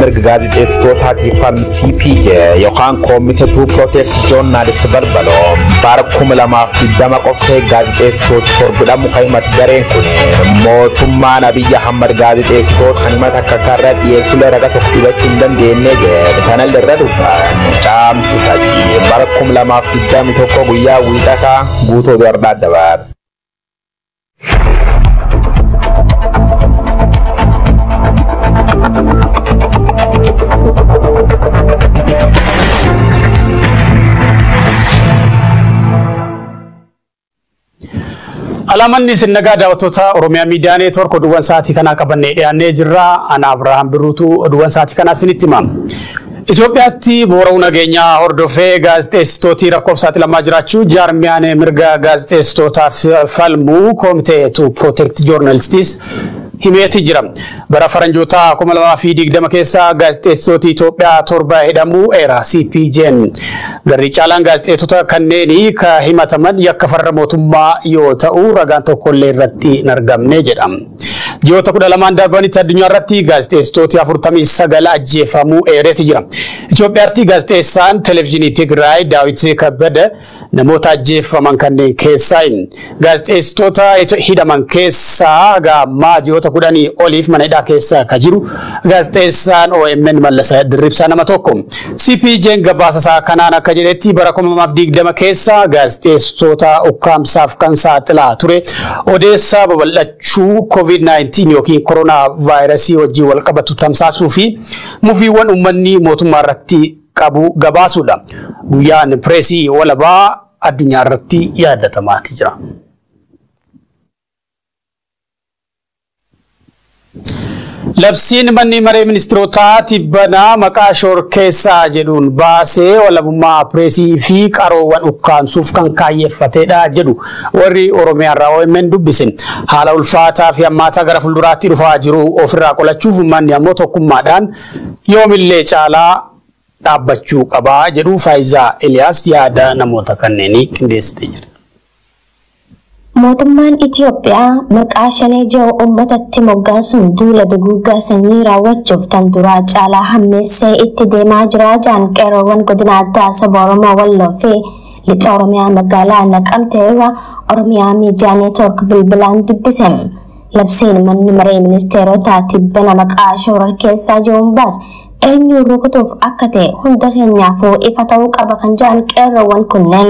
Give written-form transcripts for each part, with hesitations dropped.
gaazexeessitoota Tifan CPJ yookaan Committee to Protect Journalists balbaloo bara 2020 qoftee gaazexeessitoota torbudhamu ka'imatti gareen kun mootummaan Abiyyi Ahmad gaazexeessitoota kan himata akka karra dhiyeessulee raga tokko fudhachuu hin dandeenye jedhe kanal irra dubbatan caamsi sadii bara 2021 guyyaa wiixataa guutuu dardaa dabar. Alamanni sinnagaa daawwattoota Oromiyaa Miidiyaa Neetwoork oduuwwan sa'aatii kanaa qabannee dhiyaannee jirra. Ana Abrahaam Biruutu oduuwwan sa'aatii kanaa isinitti hima. Itoophiyaatti boora'uu nageenyaa hordofee gaazexeessitooti rakkoof saaxilamaa jiraachuu jaarmiyaan mirga gaazexeessitootaaf falmuu Committee to Protect Journalists himeeti jira. Bara faranjoota 2020 keessa gaazexeessitooti Itoophiyaa torba hidhamuu eera CPJ'n. Garri caalaan gaazexeessitoota kanneenii ka himataman yakka farra mootummaa yoo ta'u ragaan tokkollee irratti hin argamne jedha. Ji'oota 12 darbanitti addunyaa irratti gaazexeessitooti 49 ajjeefamuu eereeti jira. Itoophiyaatti gaazexeessaan televezyiinii Tigraay Daawit Kabbada namoota ajjeefaman kanneen keessaa gaazexeessitoota hidhaman keessaa gammaa ji'oota 10 oliif mana hidhaa keessa ka jiru gaazexeessaan OMN Mallasa Dirribsaa nama tokko. CPJ'n gabaasa isaa kanaan akka jedhetti bara 2020 keessa gaazexeessitoota ukkaamsaaf kan saaxilaa ture odeessaa babal'achuu COVID-19 yookiin koronaa vaayirasii wajjin wal qabatu tamsaasuu fi mufiiwwan uummanni mootummaa irratti qabu gabaasuudha. Guyyaan pireesii walabaa addunyaa irratti yaadatamaa jira. Labsiin manni maree ministeerotaa tibbanaa maqaa shororkeessaa jedhuun baasee walabummaa pireesii fi qaroowwan ukkaamsuuf kan kaayeffatedha jedhu warri Oromiyaa irraa OMN dubbise. Haala ulfaataa fi hammaataa gara fuulduraatti dhufaa jiru ofirraa qolachuuf uummanni ammoo tokkummaadhaan yoomillee caalaa dhaabbachuu qabaa jedhu Faayizaa Eliyaas yaada namoota kanneenii qindeessitee jirti. Mootummaan Itoophiyaa maqaa shanee ji'oo uummatatti moggaasuun duula duguuggaa sanyii raawwachuuf tan duraa caalaa hammeessee itti deemaa jira jedhan qeerroowwan godina addaa saba Oromoo Walloo fi lixa Oromiyaa magaalaa Naqamtee irraa Oromiyaa Miidiyaa Neetwoork bilbilaan dubbise. Labsiin manni maree ministeerotaa tibbana maqaa shororkeessaa jedhuun baase eenyu rukutuuf akka ta'e hunda keenyaafuu ifa ta'uu qaba kan jedhan qeerroowwan kunneen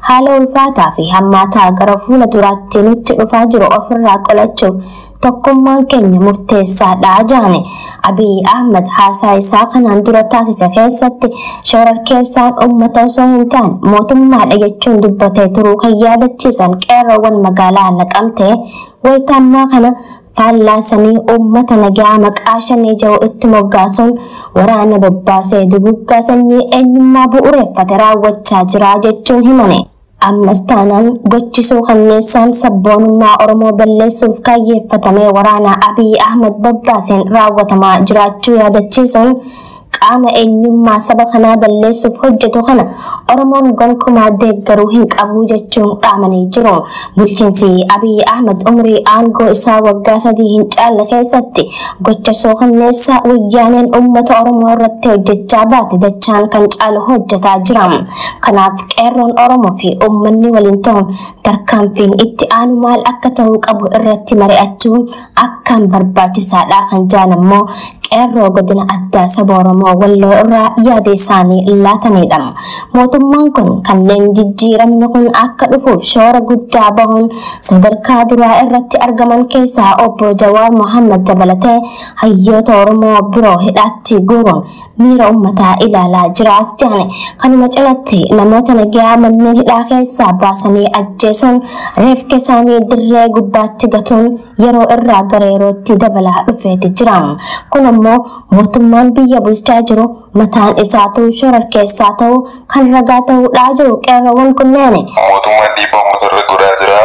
haala ulfaataa fi hammaataa gara fuula duraatti nutti dhufaa jiru ofirraa qolachuuf tokkummaan keenya murteessaadha jedhan. Abiy Ahmed haasaa isaa kanaan dura taasise keessatti shororkeessaan uummata osoo hin taane mootummaadha jechuun dubbatee turuu kan yaadachiisan qeerroowwan magaalaa Naqamtee wayitaammaa kana fallaasanii uummata nagaa maqaa shanee ji'oo itti moggaasuun waraana bobbaasee duguuggaa sanyii eenyummaa bu'uureffate raawwachaa jira jechuun himane. Ammas taanaan gochisuu kanneessaan sabboonummaa Oromoo balleessuuf kaayyeeffatamee waraana Abiy Ahmed bobbaaseen raawwatamaa jiraachuu yaadachiisuun qaama eenyummaa saba kanaa balleessuuf hojjetu kana Oromoon gonkumaa deeggaruu hin qabu jechuun dhaamanii jiru. Bulchiinsi Abiy Ahmed umrii aangoo isaa waggaa 3 hin caalle keessatti gocha sookanneessaa wayyaaneen uummata Oromoo irratti hojjechaa baate dachaan kan caalu hojjetaa jira. Kanaaf qeerroon Oromoo fi uummanni waliin ta'uun tarkaanfiin itti aanu maal akka ta'uu qabu irratti mari'achuun akkaan barbaachisaadha kan jedhan ammoo qeerroo godina addaa saba Oromoo Walloo irraa yaada isaanii laatanidha. Mootummaan kun kanneen jijjiiramni kun akka dhufuuf shoora guddaa bahuun sadarkaa duraa irratti argaman keessaa obbo Jawaar Mohaammed dabalatee hayyoota Oromoo biroo hidhaatti guuruun miira uummataa ilaalaa jiraas jedhan. Kanuma cinatti namoota nagaa manneen hidhaa keessaa baasanii ajjeesuun reeffa isaanii dirree gubbaatti gatuun yeroo irraa gara yerootti dabalaa dhufeeti jira. Kun ammoo mootummaan biyya bulchaa jiru mataan isaa ta'uu shororkeessaa ta'uu kan ragaa ta'uudha jiru qeerroowwan kunneen. Mootummaan dhiibbaa uummatarra godhaa jira.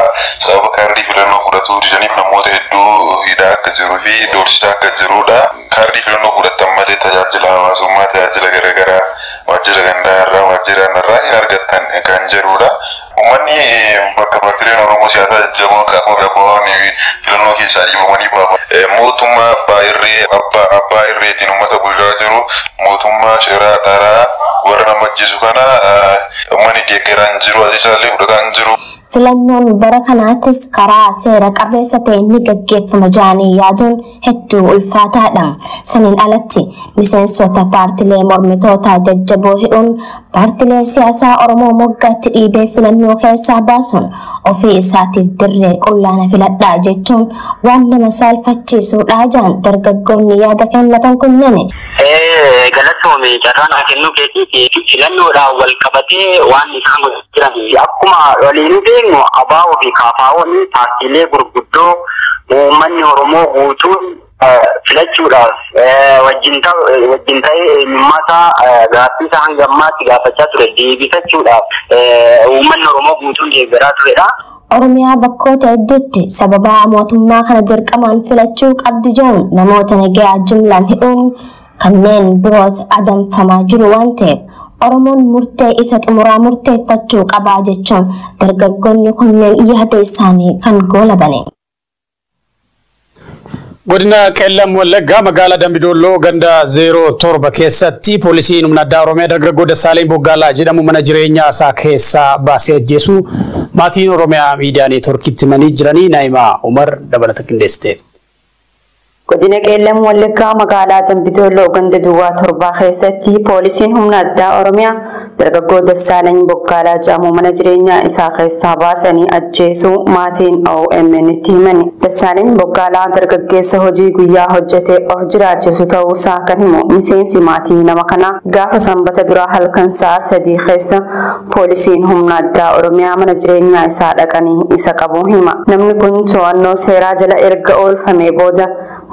Sababa kaardii filannoo fudhatuu didaniif namoota hedduu hidhaa akka jiruu fi doorsisaa akka jirudha. Kaardii filannoo fudhatan malee tajaajila hawaasummaa tajaajila garaagaraa waajjira gandaa irraa waajjira irraa hin argattan kan jirudha. Uummanni bakka paartileen Oromoo siyaasaa jajjaboon kaafama gabaawwan filannoo keessaa dhiibamanii baafa. Mootummaa abbaa irreetiin uummata bulchaa jiru mootummaa seeraa dharaa warra nama ajjeesu kana uummanni deeggaraan jiru ajajaallee fudhataan jiru. Filannoon bara kanaatis karaa seera qabeessa ta'een ni gaggeeffama jedhanii yaaduun hedduu ulfaataadha. Saniin alatti miseensota paartilee mormitootaa jajjaboo hidhuun paartilee siyaasaa Oromoo moggaatti dhiibee filannoo keessaa baasuun ofii isaatiif dirree qullaana filadhaa jechuun waan nama saalfachiisuudha jedhan dargaggoonni yaada kennatan kunneen. Galatoomii carraan kennuu keetiif filannoodhaan wal qabatee waan isaan jiran akkuma waliin beeknu abaa'oo fi kaafaa'oon paartiilee gurguddoo uummanni Oromoo guutuun filachuudhaaf wajjin ta'ee eenyummaata gaaffii isaa hanga ammaatti gaafachaa ture deebifachuudhaaf uummanni Oromoo guutuun deeggaraa turedha. Oromiyaa bakkoota hedduutti sababa mootummaa kana dirqamaan filachuu qabdu jedhuun namoota nagaa jumlaan hidhuun kanneen biroos adamfamaa jiru waan ta'eef Oromoon murtee isa xumuraa murteeffachuu qabaa jechuun dargaggoonni kunneen yaada isaanii kan goolabane. Godina Qeellam Wallaggaa magaalaa Dambidolloo ganda 07 keessatti poolisiin humna addaa Oromiyaa dargaggoo Dassaaleny Boggaalaa jedhamu mana jireenyaa isaa keessaa baasee ajjeesuu maatiin Oromiyaa miidiyaa neetworkiitti himanii jiranii Naa'imaa Umar dabalata qindeessite. Godina Qeellam Wallaggaa magaalaa Dambidolloo ganda 7 keessatti poolisiin humna addaa Oromiyaa dargaggoo Dassaaleny Boggaalaa jedhamu mana jireenyaa isaa keessaa baasanii ajjeesuu maatiin OMN itti himani. Dassaaleny Boggaalaa dargaggeessa hojii guyyaa hojjetee of jiraachisu ta'uusaa kan himu miseensi maatii nama kanaa gaafa sanbata duraa halkan sa'a 3 keessa poolisiin humna addaa Oromiyaa mana jireenyaa isaa dhaqanii isa qabuu hima. Namni kun to'annoo seeraa jala erga oolfamee booda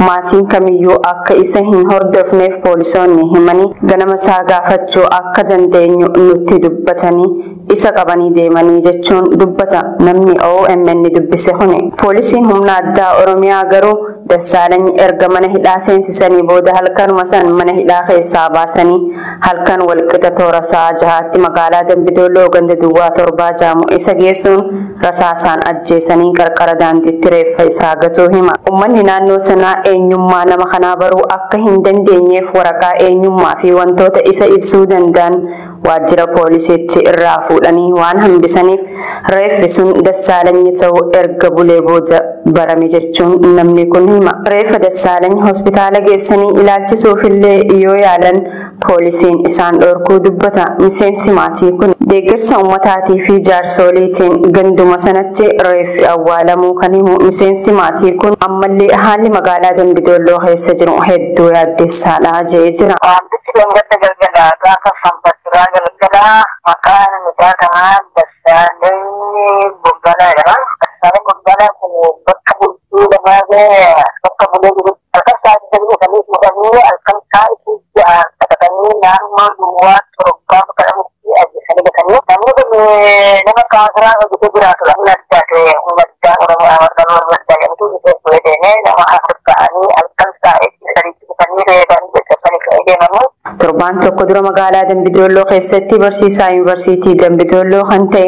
maatiin kamiyyuu akka isa hin hordofneef poolisoonni himanii ganama isaa gaafachuu akka dandeenyu nutti dubbatanii isa qabanii deemanii jechuun dubbata namni OMN dubbise kuni. Poolisiin humna addaa Oromiyaa garuu Dassaaleny erga mana hidhaa seensisanii booda halkanuma san mana hidhaa keessaa baasanii halkan walqixa toora sa'a 6tti magaalaa Dambidolloo ganda 7 jedhamu isa geessuun rasaasaan ajjeesanii qarqara daandiitti reeffa isaa gatuu hima. Uummanni naannoo sanaa eenyummaa nama kanaa baruu akka hin dandeenyeef waraqaa eenyummaa fi wantoota isa ibsuu danda'an waajjira poolisiitti irraa fuudhanii waan hambisaniif reeffi sun Dassaaleny ta'uu erga bulee booda barame jechuun namni kun hima. Reeffa Dassaaleny hospitaala geessanii ilaalchisuuf illee yoo yaalan poolisiin isaan dhorkuu dubbata. Miseensi maatii kun deeggarsa uummataatii fi jaarsoliitiin ganduma sanatti reeffi awwaalamuu kan himu miseensi maatii kun ammallee haalli magaalaa Dambidolloo keessa jiru hedduu yaaddessaadha jedhee jira. Maqaan mucaa kanaa Dassaaleny Boggaalaa jedhama. Dassaaleny Boggaalaa kun bakka bulchuu bakka bulee jiru halkan sa'aatii 9 fuudhanii halkan sa'aatii 6 qabatanii naannoo duwwaa torbaaf kadhamutti ajjeesanii gatanii. Namni kun nama kaasiraa hojjetee jiraatudha. Humna addaa ta'e humna addaa Oromoo Amartaan Walwaddaa jedhamtu ishee deemee nama afur ta'anii halkan sa'aatii 3 gatanii reebanii jajjabanii ka'ee deemanii. Torbaan tokko dura magaalaa Dambidolloo keessatti barsiisaa yuunivarsiitii Dambidolloo kan ta'e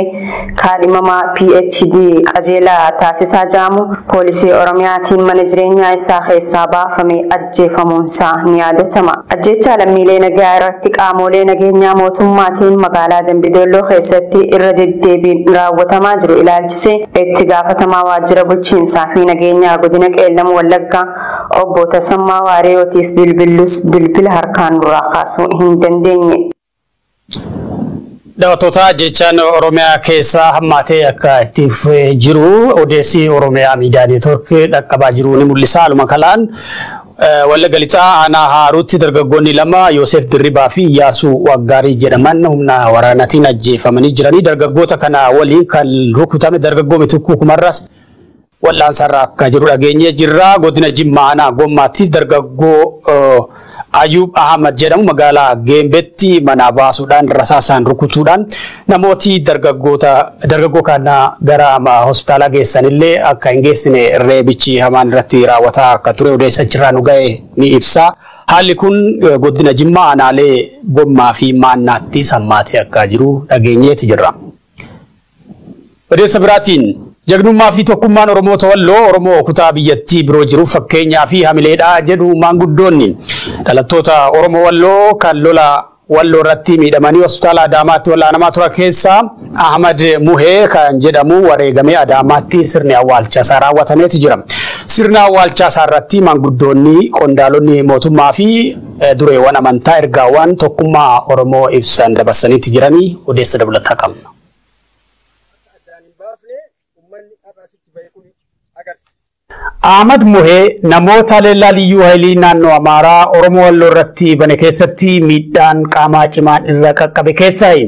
kaadhimamaa PhD qajeelaa taasisaa jedhamu poolisii Oromiyaatiin mana jireenyaa isaa keessaa baafamee ajjeefamuun isaa ni yaadatama. Ajjeechaa lammiilee nagaa irratti qaamolee nageenyaa mootummaatiin magaalaa Dambidolloo keessatti irra deddeebiin raawwatamaa jiru ilaalchisee itti gaafatamaa waajjira bulchiinsaa fi nageenyaa godina Qeellam Wallaggaa obbo Tasammaa Waariyootiif bilbila harkaan duraa kaasuu hin dandeenye. Daawwattoota jechaan Oromiyaa keessaa hammaatee akka itti jiru odeessi Oromiyaa miidiyaa neetworkii dhaqqabaa jiru ni mul'isa. Haaluma kanaan Wallagga Lixaa aanaa Haaruutti dargaggoonni lama Yoosef Dirribaa fi Iyyaasuu Waggaarii jedhaman humna waraanaatiin ajjeefamanii jiranii. Dargaggoota kana waliin kan rukutame dargaggoo Mitikkuu Kumarras wal'aansarra akka jiru dhageenyee jirra. Godina Jimmaa aanaa Gommaattis dargaggoo Ayub Ahmad jedhamu magaalaa Geembetti mana baasuudhaan rasaasaan rukutuudhaan namooti dargaggoo kana gara hospitaala geessanillee akka hin geessine reebichi hamaan irratti raawwataa akka ture odeessa achirraa nu ga'e ni ibsa. Haalli kun godina Jimmaa aanaalee Gommaa fi Maannaatti hammaatee akka jiru dhageenyeeti jirra. Odeessa biraatiin jagnummaa fi tokkummaan Oromoota Walloo Oromoo kutaa biyyattii biroo jiru fakkeenyaa fi hamileedhaa jedhu maanguddoonni dhalattoota Oromoo Walloo kan lola Walloo irratti miidhamanii hospitaala Adaamaatti wal'aanamaa tura keessaa Ahmad Muhee kan jedhamu wareegamee Adaamaatti sirni awwaalchaa isaa raawwatameeti jira. Sirna awwaalchaa isaa irratti maanguddoonni qondaalonni mootummaa fi dureewwan amantaa ergaawwan tokkummaa Oromoo ibsan dabarsaniiti jiranii odeessa dabalataa qabna. Ahmad Muhee namoota leellaa liyyuu haayilii naannoo Amaaraa Oromoo Walloo irratti bane keessatti miidhaan qaamaa cimaan irra qaqqabe keessaayi.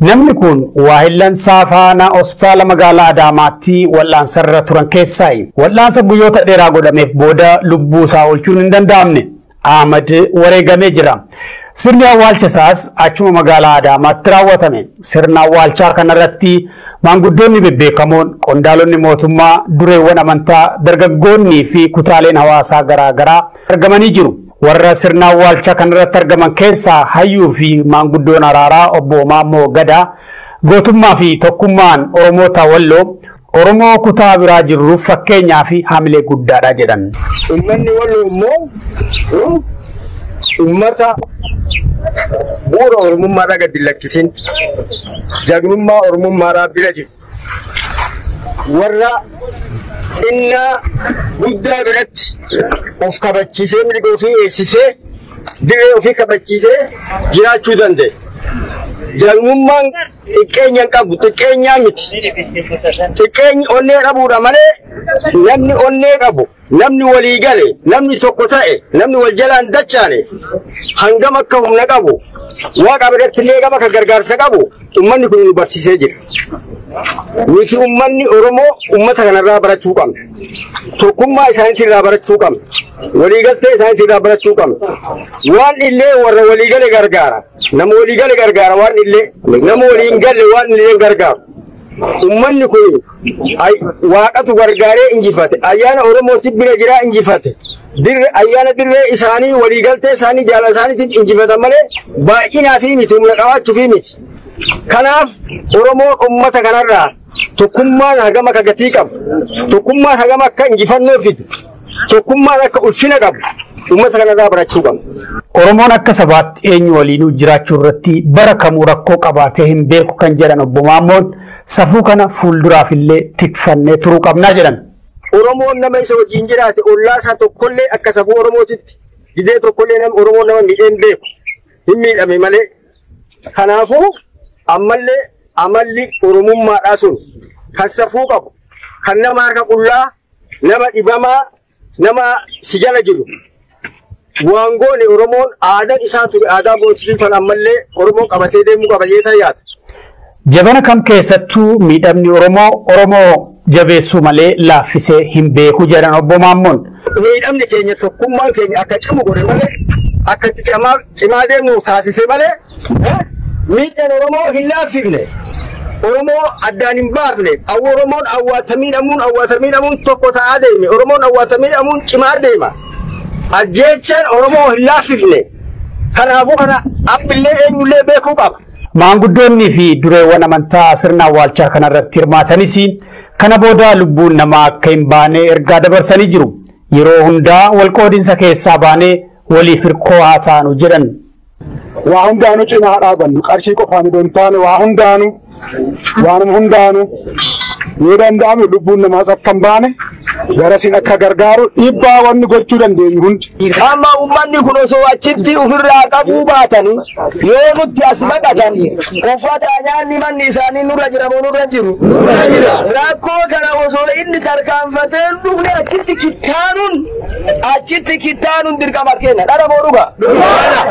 Namni kun waahillan saafaana hospitaala magaalaa Adaamaatti wal'aansarra turan keessaayi. Wal'aansa guyyoota dheeraa godhameef booda lubbuu isaa oolchuun hin danda'amne. Ahmad wareegamee jira. Sirni awwaalcha isaas achuma magaalaa Adaamaatti raawwatame. Sirna awwaalchaa kanarratti maanguddoonni bebbeekamoon qondaalonni mootummaa dureewwan amantaa dargaggoonnii fi kutaaleen hawaasaa garaagaraa argamanii jiru. Warra sirna awwaalchaa kanarratti argaman keessaa hayyuu fi maanguddoon araaraa obbo Maammoo Gadaa gootummaa fi tokkummaan Oromoota Walloo Oromoo kutaa biraa jirruuf fakkeenyaa fi hamilee guddaadha jedhan. Uummanni Walloo immoo uummata bu'uura Oromummaadhaa gadi lakkisin jagnummaa Oromummaadhaa bira jiru warra innaa guddaa biratti of kabachiisee mirga ofii eegsisee diree ofii kabachiisee jiraachuu danda'e. Jagnummaan xiqqeenya hin qabu, xiqqeenyaa miti. Xiqqeenyi onnee qabuudha malee namni onnee qabu, namni walii gale, namni tokko ta'e, namni wal jalaan dachaane hangam akka humna qabu, waaqa biratti illee gama kan gargaarsa qabu uummanni kun nu barsiisee jira. Nuti uummanni Oromoo uummata kanarraa barachuu qabna. Tokkummaa isaaniitirraa barachuu qabna. Waliigaltee isaaniitirraa barachuu qabna. Waan illee warra waliigale gargaara. Nama waliigale gargaara waan illee nama waliin galle waan illee gargaaru. Uummanni kun waaqatu gargaaree injifate. Ayyaana Oromootti bira jiraa injifate. Ayyaana dirree isaanii waliigaltee isaanii jaalala isaaniitiin injifatan malee baay'inaa fi miti humna qabaachuu fi miti. Kanaaf Oromoo uummata kanarraa tokkummaan hagama akka gatii qabu, tokkummaan hagama akka injifannoo fidu, tokkummaan akka ulfina qabu uummata kanarraa barachuu qabna. Oromoon akka sabaatti eenyu waliinuu jiraachuu irratti bara kamuu rakkoo qabaatee hin beeku kan jedhan obbo Maammoon safuu kana fuulduraaf illee tikfannee turuu qabnaa jedhan. Oromoon nama isa wajjin jiraate ollaasaa tokkollee akka safuu Oromootitti gidee tokkollee nama Oromoon nama miidheen beeku hin miidhame malee. Kanaafuu ammallee amalli Oromummaadhaa sun kan safuu qabu, kan nama harka qullaa, nama dhibamaa, nama si jala jiru. Waan goone Oromoon aadaan isaa ture aadaa boonsisuu kan ammallee Oromoon qabatee deemuu qaba jeetaa yaada. Jabana kam keessattuu miidhamni Oromoo jabeessuu malee laaffisee hin beeku jedhan obbo Maammoon. Miidhamni keenya tokkummaan keenya akka cimu godhe malee akka cimaa deemu taasise malee miidhaan Oromoo hin laaffifne. Oromoo addaan hin baafne. Oromoon awwaatamiidhamuun tokko ta'aa deeme. Oromoon awwaatamiidhamuun cimaa deema. Ajjeechaan Oromoo hin laaffifne. Kanaafuu kana abbillee eenyullee beekuu qaba. Maanguddoonnii fi dureewwan amantaa sirna awwaalchaa kanarratti hirmaatanis kana booda lubbuun namaa akka hin baane ergaa dabarsanii jiru. Yeroo hundaa walqoodinsa keessaa baanee waliif hirkoo haa taanu jedhan. Waa hundaanuu cimaa dhaabannu qarshii qofaan iddoo hin taane waa hundaanuu waanuma hundaanuu yoo danda'ame lubbuun namaas akka hin baane garasiin akka gargaaru dhiibbaa wanni gochuu dandeenyu hundi. Amma uummanni kun osoo achitti ofirraa qabuu baatanii yoo nutti as maqatan uffata nyaanni manni isaanii nurra jira moo nurra jiru? Rakkoo kana osoo inni tarkaanfatee dhufne achitti kittaanuun dirqama kenna. Dhara moo dhuga?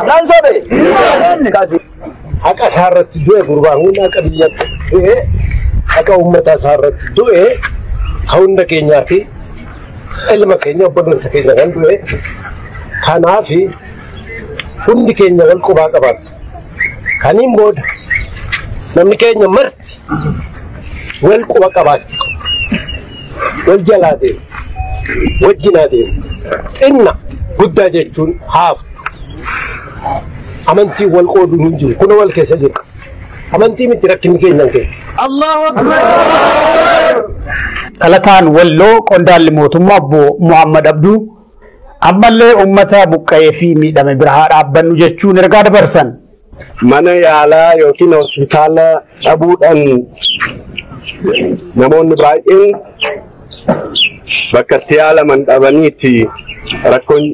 Nan sobe? Haqa isaarratti du'e gurbaan hunda akka biyyatti du'e haqa uummata isaarratti du'e hunda keenyaa fi ilma keenya obboleessa keenya kan du'e kanaaf hundi keenya wal qubaa qabaatu. Kaniin booda namni keenya marti wal quba qabaatti wal jalaa deemu wajjinaa deemu xinna guddaa jechuun haaftu. Amantii wal qooduun hin jiru kun wal keessa jira. Amantii miti rakkinni keenyan keessa. الله أكبر Alataan walloo qondaalli mootummaa obbo Muhammad Abduu ammallee uummata buqqa'ee fi miidhame bira haa dhaabbannu jechuun ergaa dabarsan. Mana yaalaa yookiin hospitaala dhabuudhaan namoonni baay'een bakka itti yaalaman dhabaniiti rakkoon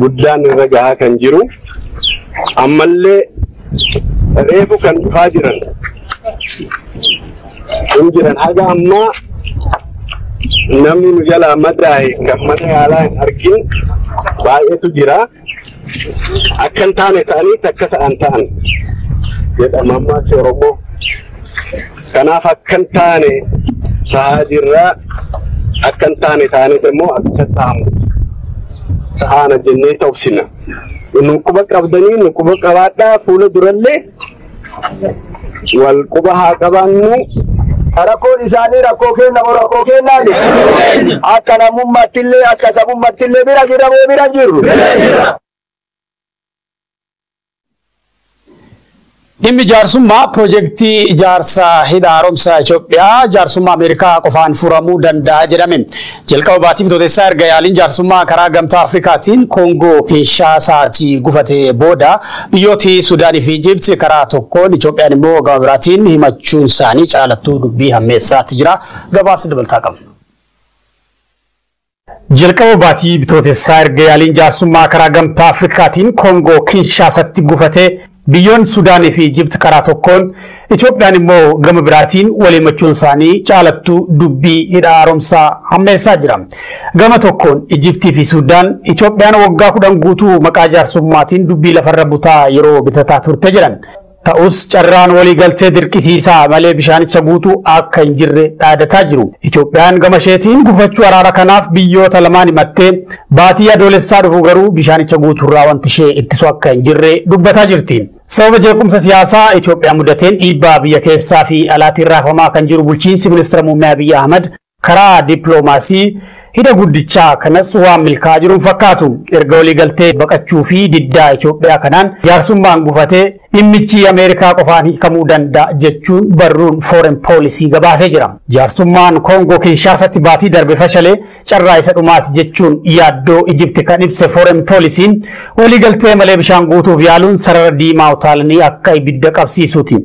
guddaan irra gahaa kan jiru. Ammallee reefu kan dhufaa jiran haga ammaa namni nu jalaa madaa'e kan mana yaalaa hin argin baay'eetu jira. Akka hin taane ta'anii takka ta'an ta'an jedhama ammaatti Oromoo. Kanaaf akka hin taane ta'aa jirra. Akka hin taane ta'aniif immoo akka ta'ana jennee ta'ubsina. Nu quba qabdanii nu quba qabaadhaa fuula durallee wal quba haa qabaannu. Rakkoon isaanii rakkoo kenna moo rakkoo kennaani? Akka namummaattillee akka sabummaattillee bira jira moo bira jirru? Dhimmi jaarsummaa piroojeektii ijaarsa hidha haaromsa Itoophiyaa jaarsummaa Ameerikaa qofaan furamuu danda'a jedhame. Jalqaba baatii bitootessaa erga yaaliin jaarsummaa karaa gamtaa Afrikaatiin Koongoo Kinshaasaatti gufatee booda biyyooti Suudaanii fi Ijipti karaa tokkoon Itoophiyaan immoo gama biraatiin himachuun isaanii caalattuu dubbii hammeessaatti jira. Gabaasa dabalataa qabna. Jalqaba baatii bitootessaa erga yaaliin jaarsummaa karaa gamtaa Afrikaatiin Koongoo Kinshaasaatti gufatee biyyoon Suudaanii fi Ijipti karaa tokkoon Itoophiyaan immoo gama biraatiin wal himachuun isaanii caalattuu dubbii hidha haaromsaa hammeessaa jira. Gama tokkoon Ijiptii fi Suudaan Itoophiyaan waggaa 10 guutuu maqaa jaarsummaatiin dubbii lafarra butaa yeroo bitataa turte jedhan. Ta'us carraan walii galtee dirqisiisaa malee bishaanicha guutuu akka hin jirre dhaadataa jiru. Itoophiyaan gama isheetiin gufachuu araara kanaaf biyyoota lamaan himattee baatii adoolessaa dhufu garuu bishaanicha guutuurraa wanti ishee ittisu akka hin jirre dubbataa jirti. Sababa jeequmsa siyaasaa Itoophiyaa mudateen dhiibbaa biyya keessaa fi alaatiin raafamaa kan jiru bulchiinsi ministeera muummee Abiy Ahmad karaa dippiloomaasii hidha guddichaa kanas waan milkaa jiruun fakkaatu. Erga walii galtee baqachuu fi diddaa Itoophiyaa kanaan jaarsummaan gufatee dhimmichi Ameerikaa qofaan hiikamuu danda'a jechuun barruun foreign policy gabaasee jira. Jaarsummaan Koongoo Kinshaasaatti baatii darbe fashalee carraa isa dhumaati jechuun yaaddoo Ijipti kan ibse foreign policy'n walii galtee malee bishaan guutuuf yaaluun sarara diimaa utaalanii akka ibidda qabsiisuuti.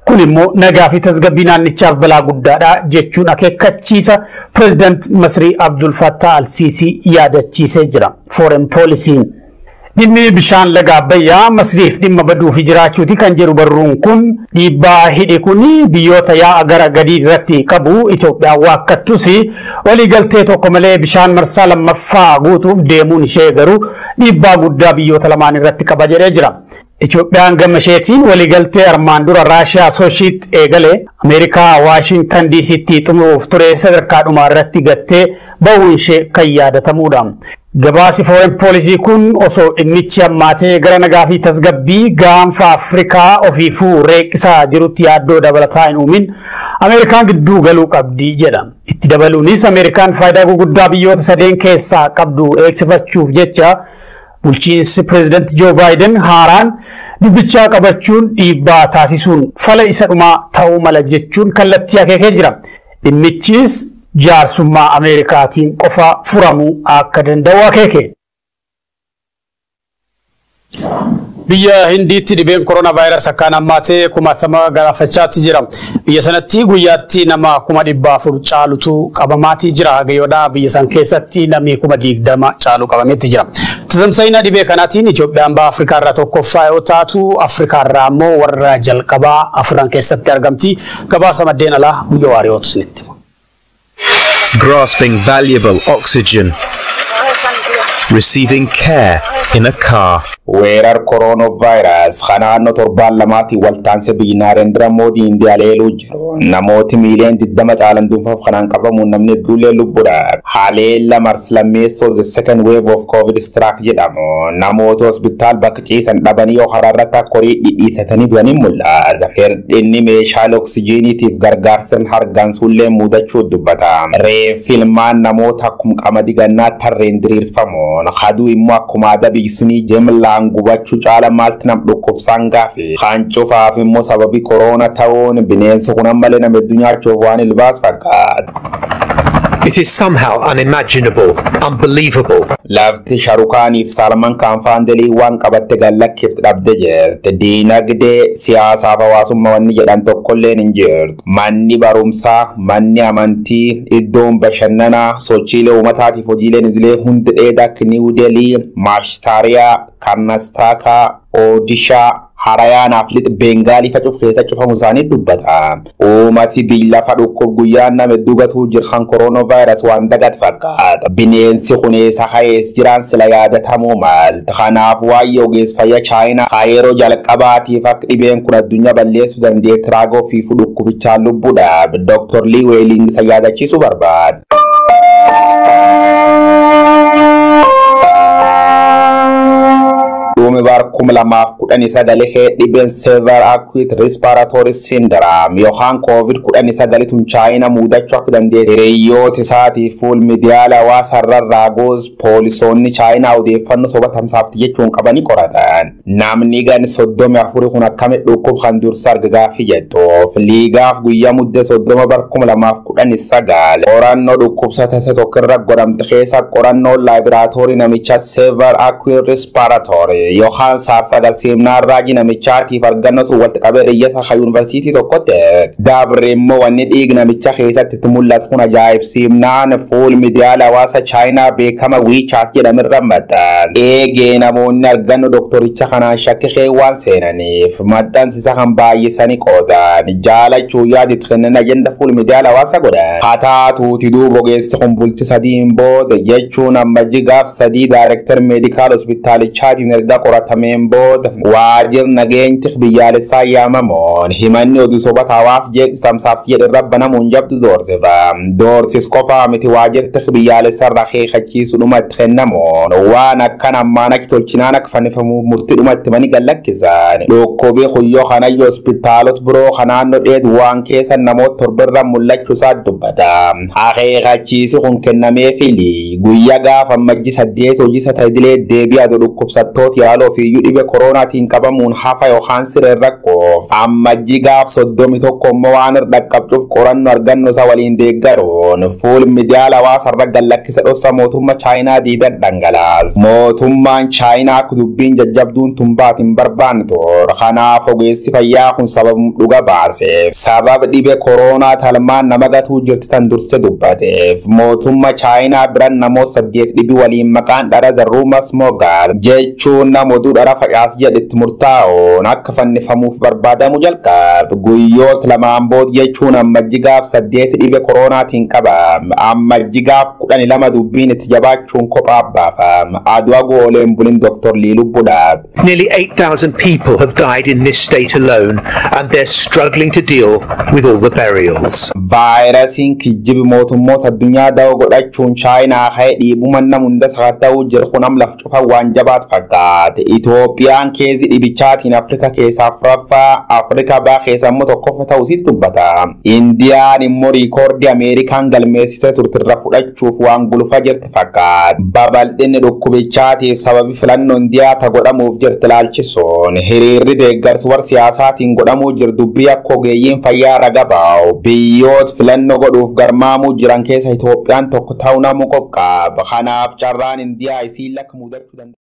Kun immoo nagaa fi tasgabbii naannichaaf balaa guddaadha jechuun akeekkachiisa President Masrii Abdul Fattah al-Sisi yaadachiisee jira. Foreign policy'n dhimmi bishaan laga Abbayyaa Masriif dhimma baduu fi jiraachuuti kan jedhu barruun kun dhiibbaa hidhi kun biyyoota yaa'a gara gadii irratti qabu Itoophiyaan waakkattus walii galtee tokko malee bishaan marsaa lammaffaa guutuuf deemuun ishee garuu dhiibbaa guddaa biyyoota lamaan irratti qaba jedhee jira. Itoophiyaan gama isheetiin walii galtee armaan dura Raashiyaa Sooshiit eegalee Ameerikaa Waashingtan DC'tti xumuruuf ture sadarkaadhuma irratti gattee bahuun ishee kan yaadatamuudha. Gabaasi foreign policy kun osoo dhimmichi hammaatee gara nagaa fi tasgabbii gaanfa Afrikaa ofiifuu reeqisaa jirutti yaaddoo dabalataa hin uumin Ameerikaan gidduu galuu qabdi jedha. Itti dabaluunis Ameerikaan faayidaa gurguddaa biyyoota sadeen keessaa qabdu eegsifachuuf jecha bulchiinsi President Joe Biden haaraan dubbicha qabachuun dhiibbaa taasisuun fala isa dhumaa ta'uu mala jechuun kallattii akeekee jira. Dhimmichis jaarsummaa Ameerikaatiin qofa furamuu akka danda'u akeeke. Biyya Hindiitti dhibeen kooronaavaayirasii akkaan hammaatee 10,000 galaafachaatti jira. Biyya sanatti guyyaatti nama 400 caalutu qabamaatii jira. Hagayyoodhaa biyya san keessatti namni 20,000 caalu qabameetti jira. Tamsa'ina dhibee kanaatiin Itoophiyaan baha Afrikaa irraa tokkoffaa yoo taatu Afrikaa irraa immoo warra jalqabaa Afran keessatti argamti. Gabaasa maddeen alaa guyyaa waariyootu sinitti. Grasping valuable oxygen, receiving care in a car. Weerar coronavirus naannoo torbaan lamaatti waltaansa biyyi Narendra Modi Indiyaa leeluu jiru. Namooti miiliyoona 20 caalan dhuunfaaf kanaan qabamuun namni duulee lubbuudha. Haleella marslammeessoo the second wave of COVID struck jedhamu. Namoota hospitaal bakka ciisan dhabanii yoo haraarratti korii dhidhiitatanii du'anii mul'ata. Hir'inni meeshaalee oksijiiniitiif gargaarsan hargansuullee mudachuu dubbata. Reeffilmaan namoota akkuma qamadii gannaa tarreen diriirfamuun haduu immoo akkuma aadaa biyyi sunii jemlaa kan gubachuu caala maalti nam dhukkubsaan gaafi kan cufaaf immoo sababii korona ta'uun bineensi kun ammalee nama addunyaachoof waan ilbaas fakkaata. It is somehow unimaginable, unbelievable. Lafti Sharukaaniif Salman Khan faandelii waan qabatte gallakkeef dhabde jirti. Diinagdee siyaasaaf hawaasummaa wanni jedhan tokkolleen hin jirtu. Manni barumsaa, manni amantii, iddoon bashannanaa, sochiilee uummataatiif hojiileen idilee hundi dheedaa akka New Delhi, Maashtaariyaa, Karnataka, Odisha, Harayaanaaf lixa Bengaalii facuuf keessa cufamu isaanii dubbata. Uummati biyya lafa dhukkub guyyaan nama dugatuu jirkan coronavirus waan dagat fakkaata. Bineensi kun eessa ka'ees jiraan sila yaadatamuu malta. Kanaaf waa'ee ogeessa fayyaa Chaayinaa yeroo jalqabaatiif akka dhibeen kun addunyaa balleessuu dandeetti raagoo fi dhukkubichaan lubbuudhaaf Dr. Lee Weeling isa yaadachiisuu barbaada. Barkum lamaaf kudhanii sagalee dhibeen severe acute respiratory syndrome yookaan COVID-19 Chaayinaa muudachuu akka dandeetti. Hiriyoota isaatii fuul miidiyaa hawaasaarra raagoos poolisoonni Chaayinaa odeeffannoo soba tamsaafti jechuun qabanii qoratan. Namni gan 34 kun akkamitti dhukkub kan dursa argagaafi jettuuf liigaaf guyyaa muddee 30 barkum lamaaf 19 qorannoo dhukkubsata isa tokkorra godhamte keessa qorannoo laaboraatoorii namicha severe acute respiratory yookaan saarsagal seemnaa raajii namichaatiif argannoo sun walitti qabee dhiyyata kan yuunivarsiitii tokkotti dabre immoo wanni dhiig namicha keessatti itti mul'atu kun ajaa'ibsiifnaan fuul miidiyaa hawaasa Chaayinaa beekama WeChat jedhamirra maxxan. Eegee namoonni argannoo doktoricha kanaan shakkii waan seenaniif maxxansisa kan baay'isanii qoodan jaalachuu yaaditti kennan ajenda fuul miidiyaa hawaasa godhan. Hataatuuti duuba ogeessi kun bulti sadiin booda jechuun amma jigaaf sadii daayireektar meedikaal hospitaalichaatiin erga qoratameen booda waajjir nageenyi biyyaalessaa yaamamoon himanni oduu soba hawaas jeeqis tamsaafsi jedhe rabbanamuun jabdu doorsifa. Doorsis qofaa miti waajjirti biyyaalessaa irraa keekachiisu dhumatti kennamoon waan akkan ammaan akka tolchinaan akka fannifamuuf murtii dhumatti mani gallakkisan. Dhukkubii kuyyoo kanayyoo hospitaalota biroo kanaannoo dheedu waan keessa namoota torbirra mul'achuu isaa dubbata. Akeekachiisi kun kennamee fili guyyaa gaafa amajji 8 hojii sataayidilee deebii aduu dhukkubsattoota yaaloo fi dhibee koronaatiin qabamuun hafa yookaan sireen rakkoof amajji gaaf 31 immoo waan dhaqqabcuuf qorannoo argannoo isaa waliin deeggaruun fuul miidiyaa hawaasarra gallakkisa dhossa mootummaa Chaayinaa diidan dhangalaas. Mootummaan Chaayinaa akka dubbiin jajjabduun tumbaatiin barbaantu kanaaf ogeessi fayyaa kun sababum dhuga baaseef sabab dhibee koronaa talmaan nama gatuu jirti tan durse dubbateef mootummaa Chaayinaa biran namoota 8 dhibii waliin maqaan dhara zarruuma smogar jechuun namoota dhara facaas jedhetti murtaa'uun akka fannifamuuf barbaadamu jalqabe. Guyyoota lamaan booda jechuun amajji gaaf 8 dhibee koronaatiin qabame amajji gaaf 12 dubbiin itti jabaachuun kophaa baafame. Adwa gooleen bulin Dr. Lee lubbuudhaaf. Nearly 8,000 people have died in this state alone and they're struggling to deal with all the burials. Vaayirasiin kijjibi mootummoota addunyaa da'oo godhachuun Chaayinaa ka'ee dhiibuman namunda sakatta'uu jiru kun am laf cufa waan jabaat fakkaate. Itoophiyaan keezi dhibichaatiin Afrika keessaa afuraffaa Afrika baa keessa immoo tokkoffa ta'uu sitti dubbata. Indiyaan immoo riikoordii Ameerikaan galmeessite turtirra fudhachuuf waan gulufaa jirti fakkaate. Babal'inni dhukkubichaatiif sababi filannoo Indiyaa godhamuuf jirti laalchisuun hiriirri deeggarsa war siyaasaatiin godhamuu jiru dubbii akka ogeeyyiin fayyaa raga baa'u. Biyyoota filannoo godhuuf garmaamuu jiran keessa Itoophiyaan tokko ta'uu namu qophaa'e. Kanaaf carraan Indiyaa isiin lakka mudachuu danda'a.